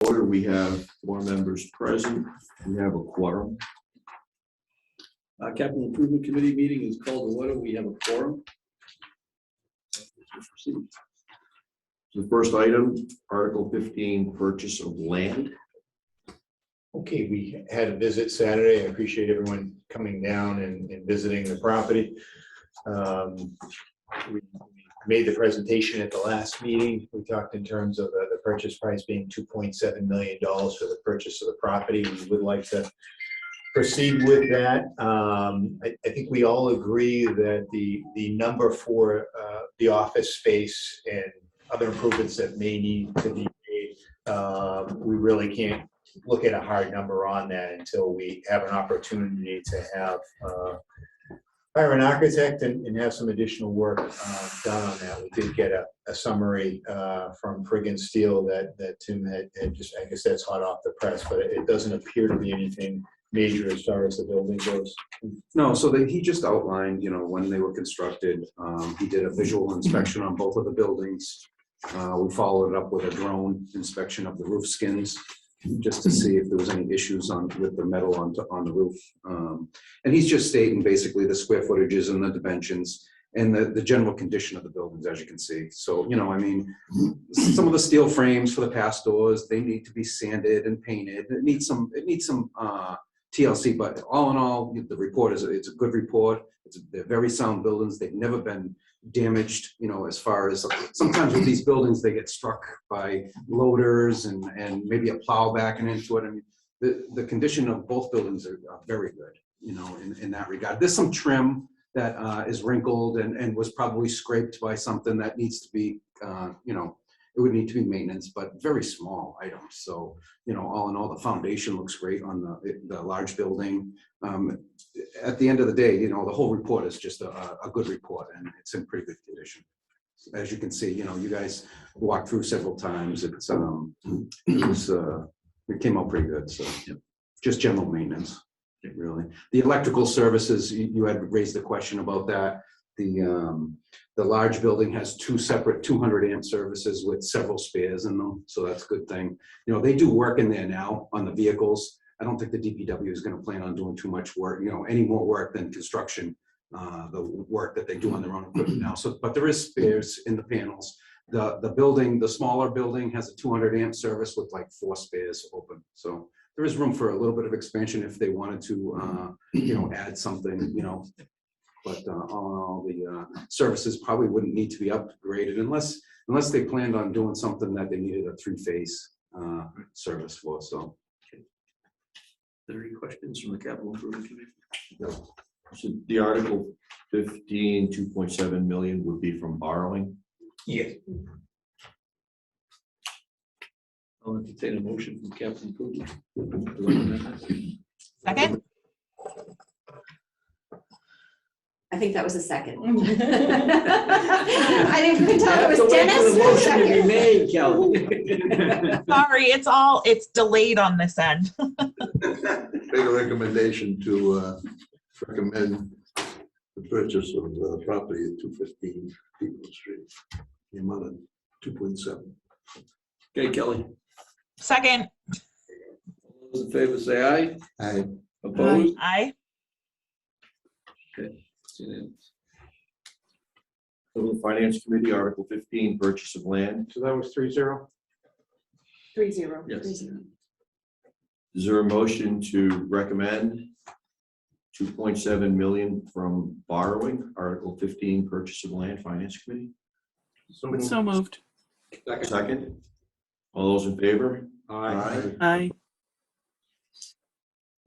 order. We have 4 members present. We have a quorum. Capital Improvement Committee meeting is called to order. We have a quorum. The first item, Article 15, purchase of land. Okay, we had a visit Saturday. I appreciate everyone coming down and visiting the property. We made the presentation at the last meeting. We talked in terms of the purchase price being $2.7 million for the purchase of the property. We would like to proceed with that. I think we all agree that the number for the office space and other improvements that may need to be made, we really can't look at a hard number on that until we have an opportunity to have hire an architect and have some additional work done on that. We did get a summary from Friggin Steel that Tim had just, I guess that's hot off the press, but it doesn't appear to be anything major as far as the building goes. No, so he just outlined, when they were constructed. He did a visual inspection on both of the buildings. We followed it up with a drone inspection of the roof skins, just to see if there was any issues with the metal on the roof. And he's just stating basically the square footages and the dimensions and the general condition of the buildings, as you can see. So, some of the steel frames for the past doors, they need to be sanded and painted. It needs some TLC, but all in all, the report it's a good report. They're very sound buildings. They've never been damaged, as far as sometimes with these buildings, they get struck by loaders and maybe a plow backing into it. I mean, the condition of both buildings are very good, in that regard. There's some trim that is wrinkled and was probably scraped by something that needs to be, it would need to be maintenance, but very small items. So, all in all, the foundation looks great on the large building. At the end of the day, the whole report is just a good report, and it's in pretty good condition. As you can see, you guys walked through several times. It came out pretty good. So, just general maintenance, really. The electrical services, you had raised the question about that. The large building has 2 separate 200 amp services with several spares in them, so that's a good thing. They do work in there now on the vehicles. I don't think the DPW is going to plan on doing too much work, any more work than construction, the work that they do on their own equipment now. So, but there is spares in the panels. The smaller building has a 200 amp service with like 4 spares open. So there is room for a little bit of expansion if they wanted to, add something, But all the services probably wouldn't need to be upgraded unless they planned on doing something that they needed a 3-phase service for. So, Are there any questions from the Capital Improvement Committee? No. So the Article 15, 2.7 million would be from borrowing. Yes. I'll entertain a motion from Capital Improvement. Second? I think that was a second. I didn't tell it was The Dennis. motion to be made, Kelly. Sorry, it's delayed on this end. Make a recommendation to recommend the purchase of the property at 215 People Street, the amount of 2.7. Okay, Kelly. Second. All those in favor say aye. Aye. Opposed? Aye. Okay. It's unanimous. So the Finance Committee, Article 15, purchase of land. So that was 3-0. 3-0. Yes. Is there a motion to recommend 2.7 million from borrowing, Article 15, purchase of land, Finance Committee? So moved. Second. All those in favor? Aye. Aye.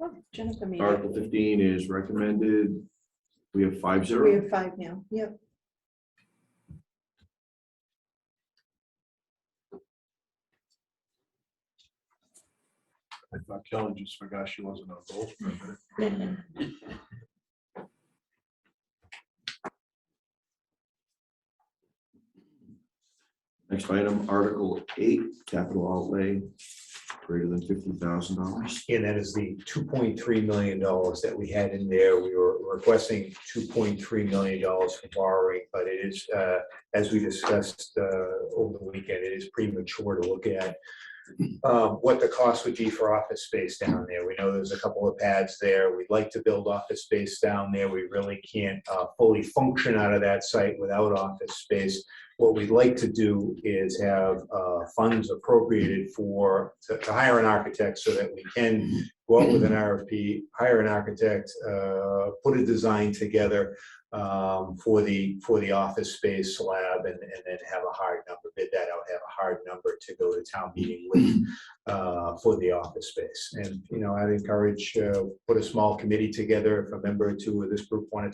Oh, Jennifer made it. Article 15 is recommended. We have 5-0. We have 5 now. Yep. I thought Kelly just forgot she wasn't on both for a minute. Next item, Article 8, capital outlay greater than $50,000. And that is the $2.3 million that we had in there. We were requesting $2.3 million for borrowing, but it is, as we discussed over the weekend, it is premature to look at what the cost would be for office space down there. We know there's a couple of pads there. We'd like to build office space down there. We really can't fully function out of that site without office space. What we'd like to do is have funds appropriated to hire an architect so that we can go out with an RFP, hire an architect, put a design together for the office space slab, and then have a hard number, bid that out, have a hard number to go to town meeting with for the office space. And, you know, I'd encourage, put a small committee together. If a member or two of this group wanted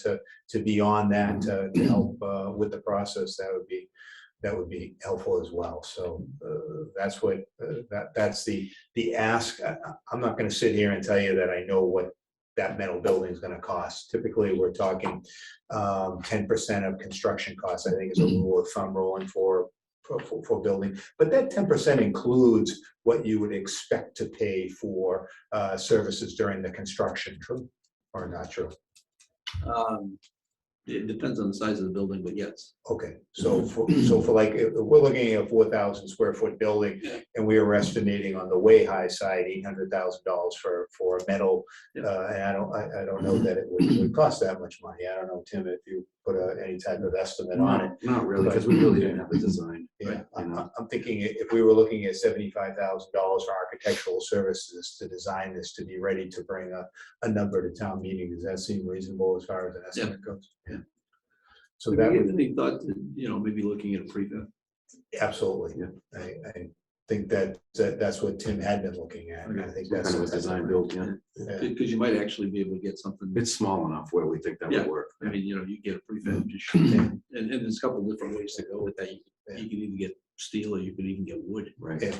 to be on that to help with the process, that would be helpful as well. So that's what that's the ask. I'm not going to sit here and tell you that I know what that metal building is going to cost. Typically, we're talking 10% of construction costs, I think, is a rule of thumb rolling for building. But that 10% includes what you would expect to pay for services during the construction. True or not true? It depends on the size of the building, but yes. Okay, so for like, if we're looking at a 4,000 square foot building, and we were estimating on the way high side $800,000 for a metal, and I don't know that it would cost that much money. I don't know, Tim, if you put any type of estimate on it. Not really, because we really didn't have the design. Yeah, you know. I'm thinking if we were looking at $75,000 for architectural services to design this to be ready to bring a number to town meeting, does that seem reasonable as far as an estimate goes? Yeah. So Have that you would, given any thought to, you know, maybe looking at a prefab? absolutely. Yeah. I think that's what Tim had been looking at. And I think What that's kind of a design build, yeah. Yeah. Because you might actually be able to get something. It's small enough where we think that Yeah. would work. I mean, you know, you get a prefab, just shoot it. And there's a couple of different ways to go with that. You can either get steel or you can even get wood. Right. Yeah.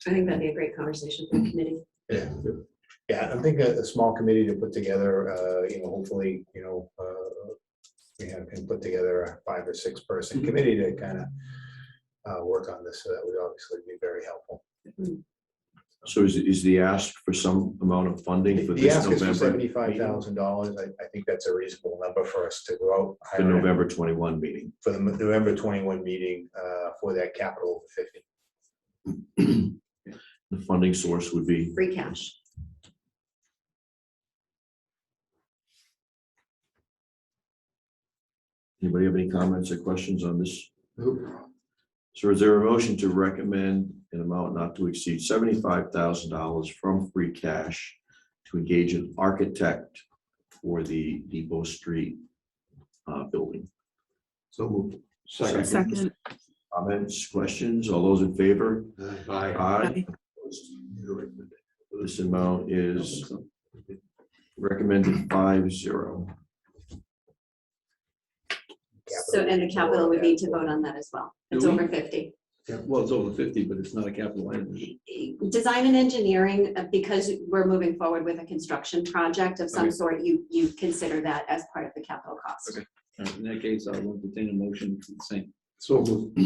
I think that'd be a great conversation for the committee. Yeah, yeah. I think a small committee to put together, you know, hopefully, you know, we can put together a 5 or 6 person committee to kind of work on this. So that would obviously be very helpful. So is the ask for some amount of funding for The this ask is for November? $75,000. I think that's a reasonable number for us to go out. The hire November 21 meeting. For the November 21 meeting for that capital of 50. The funding source would be, Free cash. anybody have any comments or questions on this? So is there a motion to recommend an amount not to exceed $75,000 from free cash to engage an architect for the Depot Street building? So moved. Second. Comments, questions, all those in favor? Aye. Aye. This amount is recommended 5-0. So, and the capital would need to vote on that as well. It's Do we? over 50. Well, it's over 50, but it's not a capital item. Design and engineering, because we're moving forward with a construction project of some Okay. sort, you consider that as part of the capital cost. Okay. In that case, I'll entertain a motion for the same. So moved.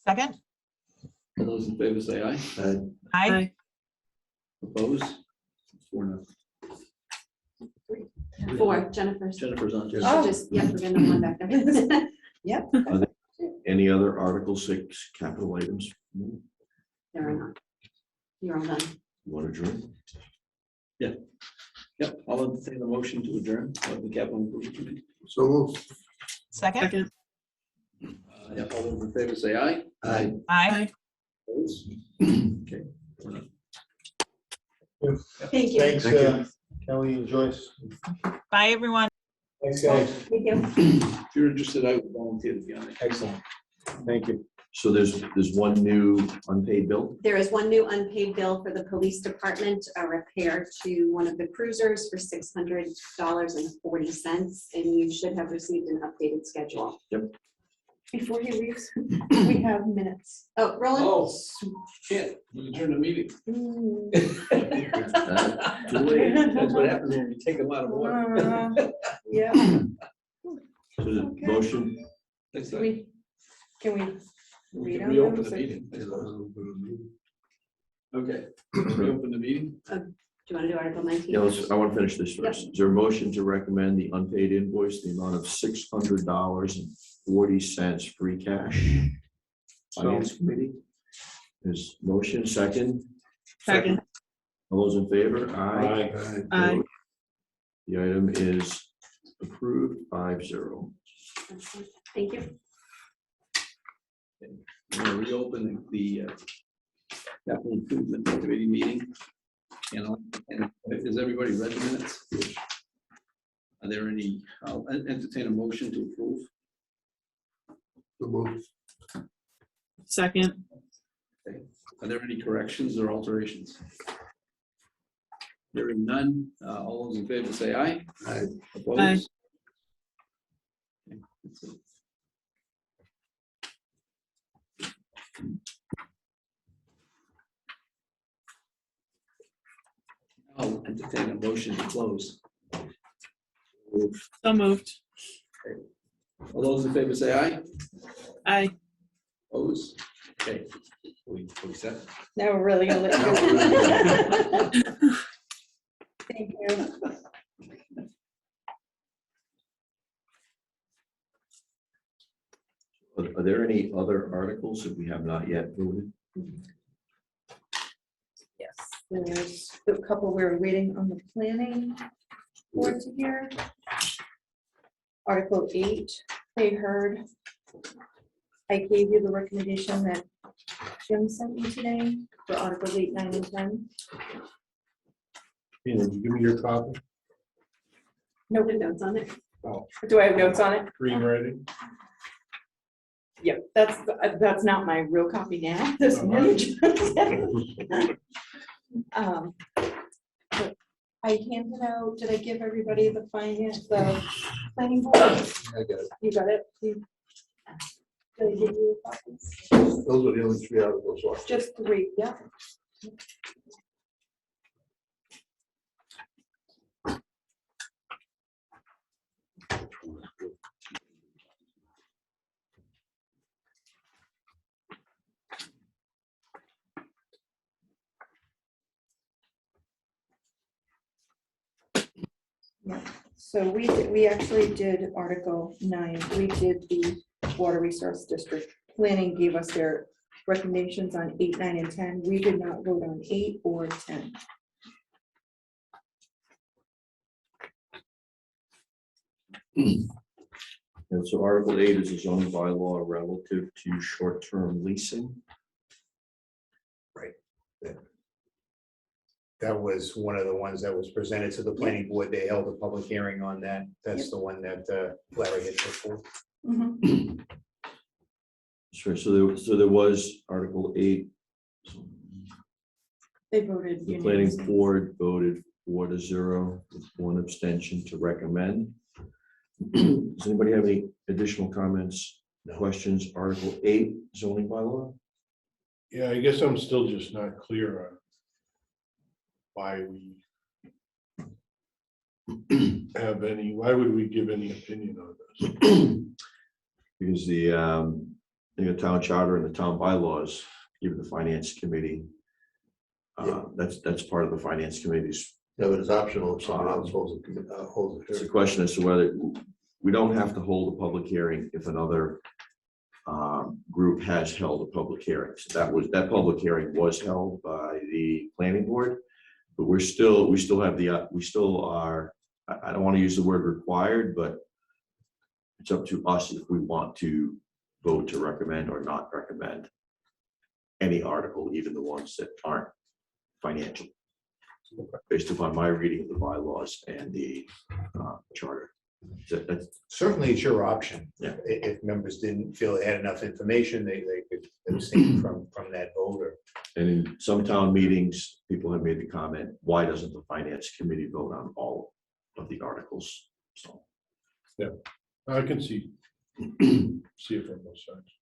Second? All those in favor say aye. Aye. Opposed? 4-0. 4, Jennifer's. Jennifer's on. Yes. Oh, just, yeah, we're gonna one back there. Yep. Any other Article 6 capital items? There are not. You're all done. Want to adjourn? Yep, I'll entertain a motion to adjourn of the capital improvement committee. So moved. Second? Yeah, all those in favor say aye. Aye. Aye. Opposed? Okay. we're done. Thank you. Thanks, Thank you. Kelly and Joyce. Bye, everyone. Thanks, guys. Thank you. If you're interested, I would volunteer to be on it. Excellent. Thank you. So there's one new unpaid bill? There is one new unpaid bill for the police department, a repair to one of the cruisers for $600.40, and you should have received an updated schedule. Before he leaves, we have minutes. Oh, Roland? Shit, we adjourn the meeting. Mm. Too late. That's what happens when we take them out of order. Yeah. So the Okay. motion, That's Can like- we we read can on reopen them? the meeting. I suppose. Okay, reopen the meeting. Do you want to do Article 19? yeah, I want to finish this first. Is there a motion to recommend the unpaid invoice, the amount of $600.40 free cash? Finance Committee? There's motion, second. Second. All those in favor? Aye. Aye. Aye. The item is approved 5-0. Thank you. We're gonna reopen the capital improvement committee meeting. And is everybody read the minutes? Are there any, I'll entertain a motion to approve. So moved. Second. Are there any corrections or alterations? Hearing none, all those in favor say aye. Aye. Opposed? Aye. Okay, that's it. I'll entertain a motion to close. So moved. All those in favor say aye. Aye. Opposed? Okay. We set. Now we're really gonna let you go. Thank you. Are there any other articles that we have not yet voted? Yes, there's a couple we're waiting on the planning board to hear. Article 8, they heard. I gave you the recommendation that Jim sent me today for Articles 8, 9, and 10. Did you give me your copy? No notes on it. Oh. Do I have notes on it? Green writing? Yep, that's not my real copy now. This one. But I handed out, did I give everybody the planning board? I got it. You got it? Did I give you copies? Those are the only 3 articles. So Just 3, yeah. Yeah, so we actually did Article 9. We did the Water Resource District. Planning gave us their recommendations on 8, 9, and 10. We did not vote on 8 or 10. And so Article 8 is a zoning bylaw relative to short-term leasing. That was one of the ones that was presented to the planning board. They held a public hearing on that. That's the one that Larry had put forth. Mhm. Sure, so there was Article 8. They voted The planning unanimously. board voted 4-0 with 1 abstention to recommend. Does anybody have any additional comments, questions? Article 8 zoning bylaw? Yeah, I guess I'm still just not clear on why we have any, why would we give any opinion on this? Because the town charter and the town bylaws give the finance committee. That's part of the finance committee's. Yeah, but it's optional if someone else holds it. It's a question as to whether we don't have to hold a public hearing if another group has held a public hearing. So that public hearing was held by the planning board, but we still are. I don't want to use the word required, but it's up to us if we want to vote to recommend or not recommend any article, even the ones that aren't financial, based upon my reading of the bylaws and the charter. That's Certainly, it's your option. Yeah. If members didn't feel they had enough information, they could abstain from that vote. And in some town meetings, people have made the comment, why doesn't the finance committee vote on all of the articles? So I can see it from both sides.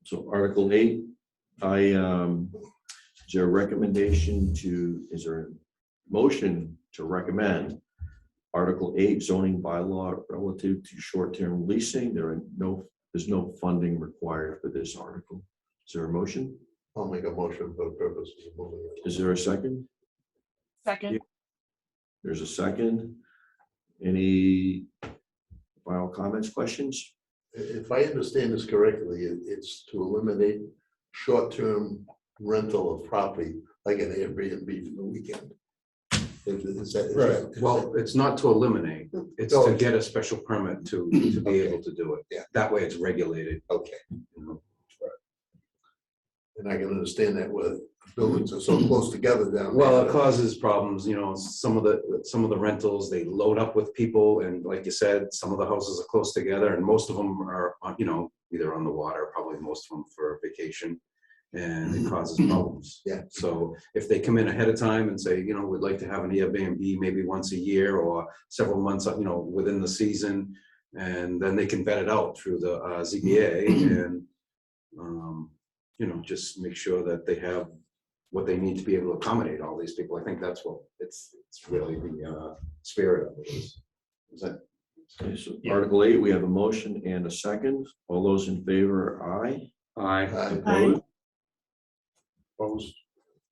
So Article 8, is there a recommendation is there a motion to recommend Article 8 zoning bylaw relative to short-term leasing? There's no funding required for this article. Is there a motion? I'll make a motion for the purposes of moving it. Is there a second? Second. There's a second. Any final comments, questions? if I understand this correctly, it's to eliminate short-term rental of property, like an Airbnb for the weekend. Is that- Well, it's not to eliminate, it's No, to it's- get a special permit to be able to do it. Yeah. That way it's regulated. Okay, you know. and I can understand that where buildings are so close together down Well, it there. causes problems, some of the rentals, they load up with people, and like you said, some of the houses are close together, and most of them are, either on the water, probably most of them for vacation, and it causes problems. Yeah. So if they come in ahead of time and say, we'd like to have an Airbnb maybe once a year or several months, within the season, and then they can vet it out through the ZBA and, just make sure that they have what they need to be able to accommodate all these people. I think that's what it's really the spirit of it is. Is that? Okay, so Yeah. Article 8, we have a motion and a second. All those in favor, aye. Aye. Opposed? Opposed?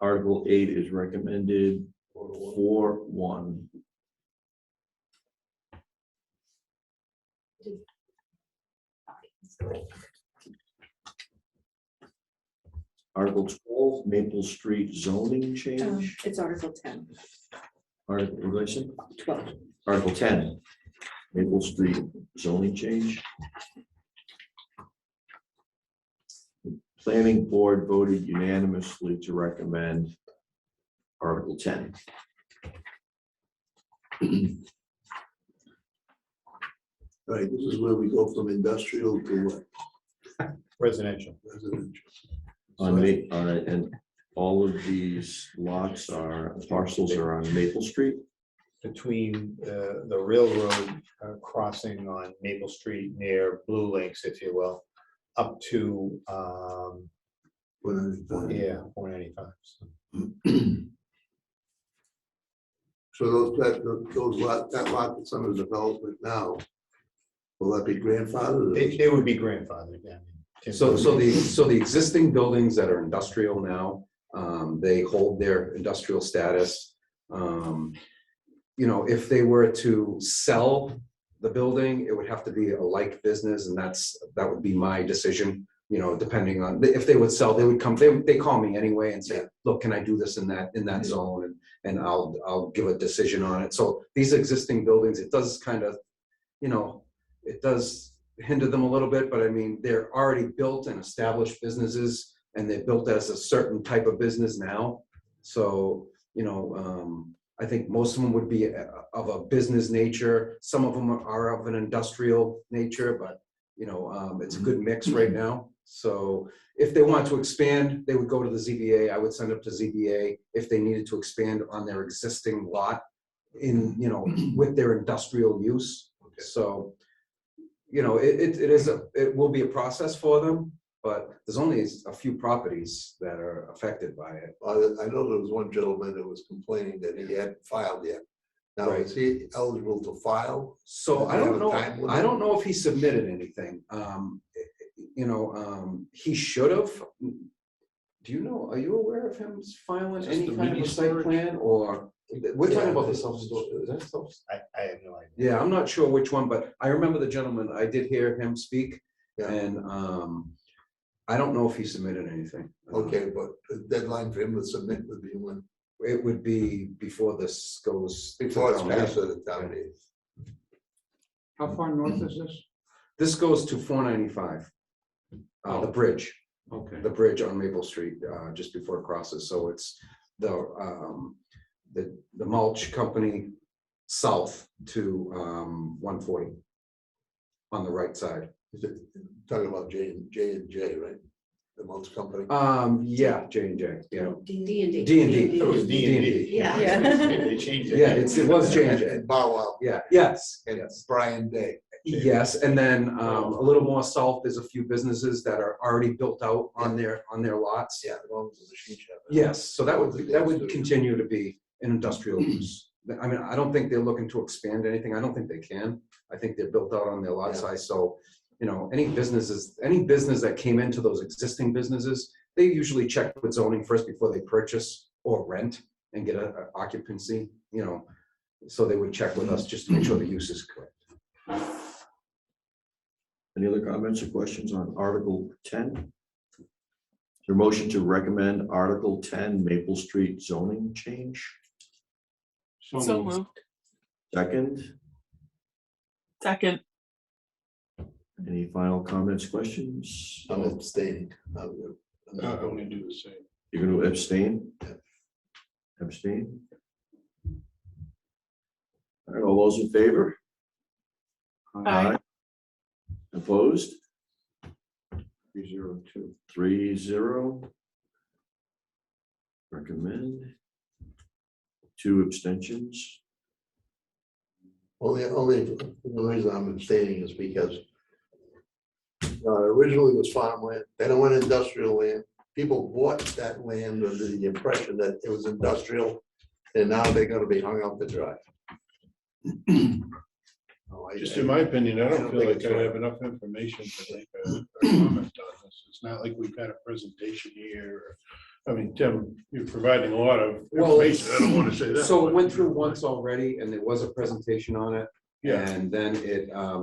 Article 8 is recommended 4-1. Article 12, Maple Street zoning change. It's Article 10, Article, what did I say? 12. Article 10, Maple Street zoning change. Planning board voted unanimously to recommend Article 10. All right, this is where we go from industrial to what? Residential. Residential. And all of these lots parcels are on Maple Street. Between the railroad crossing on Maple Street near Blue Lakes, if you will, up to, yeah, 495. So that lot that's under development now, will that be grandfathered? It would be grandfathered, yeah. So the existing buildings that are industrial now, they hold their industrial status. If they were to sell the building, it would have to be a like business, and that would be my decision. Depending on if they would sell, they would come. They call me anyway and say, "Look, can I do this in that zone?" And I'll give a decision on it. So these existing buildings, it does kind of, it does hinder them a little bit, but I mean, they're already built and established businesses, and they're built as a certain type of business now. So, I think most of them would be of a business nature. Some of them are of an industrial nature, but, it's a good mix right now. So if they want to expand, they would go to the ZBA. I would send it to ZBA if they needed to expand on their existing lot with their industrial use. Okay. So, it will be a process for them, but there's only a few properties that are affected by it. I know there was one gentleman that was complaining that he hadn't filed yet. Now, Right. is he eligible to file? So Does I he have don't a know. time limit? I don't know if he submitted anything. He should have. Do you know? Are you aware of him filing Is this any the kind of mini a site storage? plan, or we're talking Yeah. about the self-storage? Is that self? I have no idea. Yeah, I'm not sure which one, but I remember the gentleman. I did hear him speak, Yeah. and I don't know if he submitted anything. Okay, but the deadline for him to submit would be when, It would be before this goes. before it's to town passed meeting. to the town meeting. How far north is this? This goes to 495. The bridge. Okay. The bridge on Maple Street, just before it crosses. So it's the mulch company south to 140 on the right side. Is it talking about J&J, right? The mulch company? Yeah, J&J, yeah. D&D. D&D. It was D&D. Yeah. They changed it. Yeah, it was J&J. And Bow Wow, Yeah, yes, and yes. Brian Day. Yes, and then a little more south, there's a few businesses that are already built out on their lots. Yeah, as long as it's a sheet shop. Yes, so that would continue to be an industrial use. I mean, I don't think they're looking to expand anything. I don't think they can. I think they're built out on their lot Yeah. size. So, any business that came into those existing businesses, they usually check with zoning first before they purchase or rent and get a occupancy, so they would check with us just to make sure the use is correct. Any other comments or questions on Article 10? Is there a motion to recommend Article 10 Maple Street zoning change? So moved. Second, Second. any final comments, questions? I'm abstaining. I'm gonna do the same. You're going to abstain? Abstain? All right, all those in favor? Aye. Opposed? 302. 3-0. Recommend. 2 abstentions. Only the reason I'm abstaining is because originally it was farmland, then it went industrial land. People bought that land under the impression that it was industrial, and now they're gonna be hung out to dry. Oh, Just in my opinion, I don't feel think like it's I right. have enough information to make a comment on this. It's not like we've got a presentation here. I mean, Tim, you're providing a lot of Well, information. I don't want to say that. So it but- went through once already and there was a presentation on it. Yeah, And then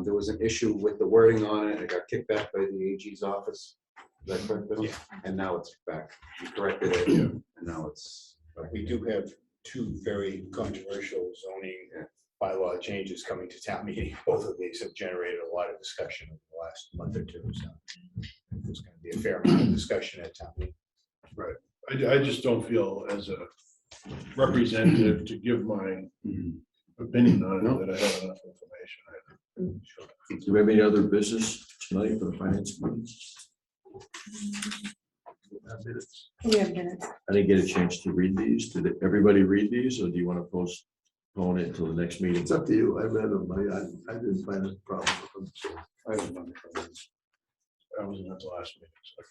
there was an issue with the wording on it. It got kicked back by the AG's office. Is that correct, Bill? And now it's back. We corrected it and now it's. We do have 2 very controversial zoning bylaw changes coming to town meeting. Both of these have generated a lot of discussion in the last month or 2. So there's going to be a fair amount of discussion at town meeting. I just don't feel as a representative to give my opinion on it that I have enough information. Do we have any other business tonight for the finance committee? We have minutes. I didn't get a chance to read these. Did everybody read these, or do you want to postpone it until the next meeting? It's up to you. I read them. I didn't find a problem with them. So I don't know. I wasn't at the last meeting. So.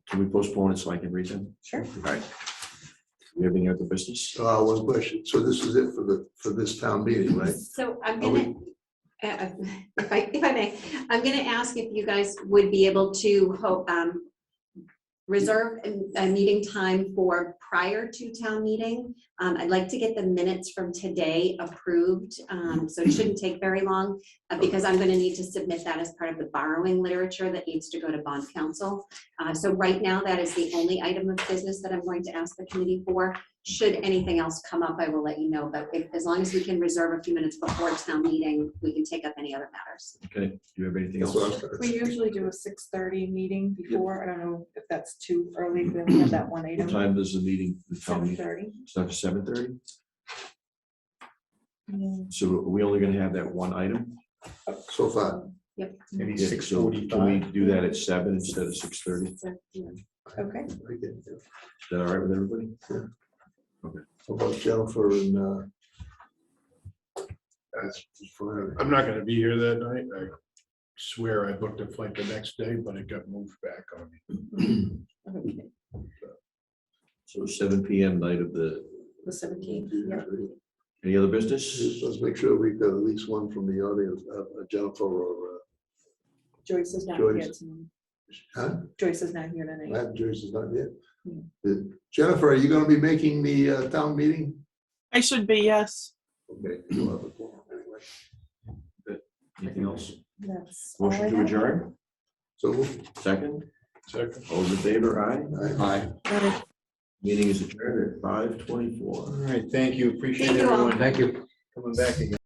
Can we postpone it so I can read them? Sure. All right. Do we have any other business? one question. So this is it for this town meeting, right? So I'm Are we- gonna, if I may, I'm gonna ask if you guys would be able to reserve a meeting time for prior to town meeting. I'd like to get the minutes from today approved, so it shouldn't take very long, because I'm gonna need to submit that as part of the borrowing literature that needs to go to bond council. So right now, that is the only item of business that I'm going to ask the committee for. Should anything else come up, I will let you know, but as long as we can reserve a few minutes before town meeting, we can take up any other matters. Okay, do you have anything That's what else? I was- We usually do a 6:30 meeting before. I don't know if that's too early. We only have that one What item. time does the meeting, the town meeting, 7:30. start at 7:30? Yeah. So are we only gonna have that one item? So far. Maybe Yeah, so Can we 6:45. do that at 7 instead of 6:30? Is So, yeah. Okay. that all right with everybody? How about Jennifer and that's fine. I'm not gonna be here that night. I swear I booked a flight the next day, but it got moved back on me. Okay. So 7 PM night of the, The 17th. Yeah. any other business? Let's make sure we've got at least one from the audience, Jennifer or, Joyce is not Joyce. here tonight. huh? Joyce is not here tonight. Matt Joyce is not yet. Hmm. Jennifer, are you gonna be making the town meeting? I should be, yes. Okay. you'll have a quorum anyway. Anything else? That's all I Motion to have. adjourn? So, Second? Second. All those in favor, aye? Hi. Meeting is adjourned at 5:24. All right, thank you. Appreciate Thank you all. everyone. Thank you. Coming back again.